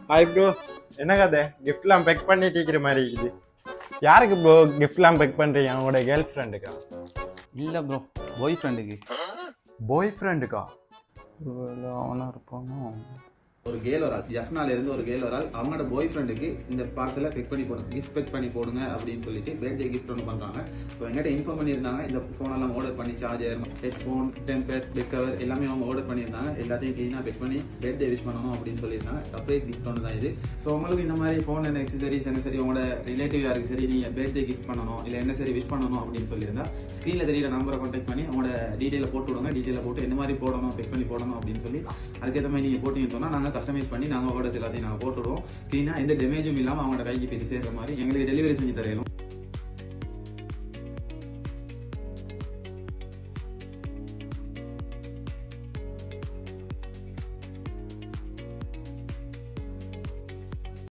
Hi bro, என்ன கதை கிஃப்ட்லாம் back பண்ணிட்டு இருக்கிற மாதிரி இருக்குது. யாருக்கு ப்ரோ கிஃப்ட்லாம் பேக் பண்றீங்க? அவங்களோட கேர்ள் ஃப்ரெண்டுக்கா? இல்லை ப்ரோ, பாய் ஃப்ரெண்டுக்கு. பாய் ஃப்ரெண்டுக்கா? அவனா இருப்பானோ. ஒரு கேர்ள் ஒரு ஆள், ஜஃப்னால இருந்து ஒரு கேர்ள் ஒரு ஆள் அவங்களோட பாய் ஃப்ரெண்டுக்கு இந்த பார்சலை பெக் பண்ணி போடுங்க, கிஃப்ட் பெக் பண்ணி போடுங்க அப்படின்னு சொல்லிட்டு பர்த்டே கிஃப்ட் ஒன்று பண்ணுறாங்க. ஸோ எங்கிட்ட இன்ஃபார்ம் பண்ணியிருந்தாங்க. இந்த ஃபோனெல்லாம் ஆர்டர் பண்ணி சார்ஜர், ஹெட்ஃபோன், டெம்பர், பெக் கவர் எல்லாமே அவங்க ஆர்டர் பண்ணியிருந்தாங்க. எல்லாத்தையும் க்ளீனாக பெக் பண்ணி பர்த்டே விஷ் பண்ணணும் அப்படின்னு சொல்லியிருந்தாங்க. சர்ப்ரைஸ் கிஃப்ட் ஒன்று தான் இது. ஸோ உங்களுக்கு இந்த மாதிரி ஃபோன் என்ன எக்ஸசரிஸ் என்ன சரி உங்களோட ரிலேட்டிவ் யாருக்கு சரி நீங்கள் பர்த்டே கிஃப்ட் பண்ணணும் இல்லை என்ன சரி விஷ் பண்ணணும் அப்படின்னு சொல்லியிருந்தா ஸ்க்ரீனில் தெரியிற நம்பரை கான்டாக்ட் பண்ணி உங்களோட டீட்டெயிலை போட்டு விடுங்க. டீட்டெயிலை போட்டு என்ன மாதிரி போடணும், பெக் பண்ணி போடணும் அப்படின்னு சொல்லி அதுக்கேற்ற மாதிரி நீங்கள் போட்டிங்கன்னு சொன்னால் நாங்கள் கஸ்டமைஸ் பண்ணி நாங்கள் ஆர்டர்ஸ் எல்லாத்தையும் நாங்கள் போட்டுவிடுவோம். க்ளீனாக எந்த டேமேஜும் இல்லாமல் அவங்களோட கைக்கு போய் சேர்கிற மாதிரி எங்களுக்கு டெலிவரி செஞ்சு தரையிலும்.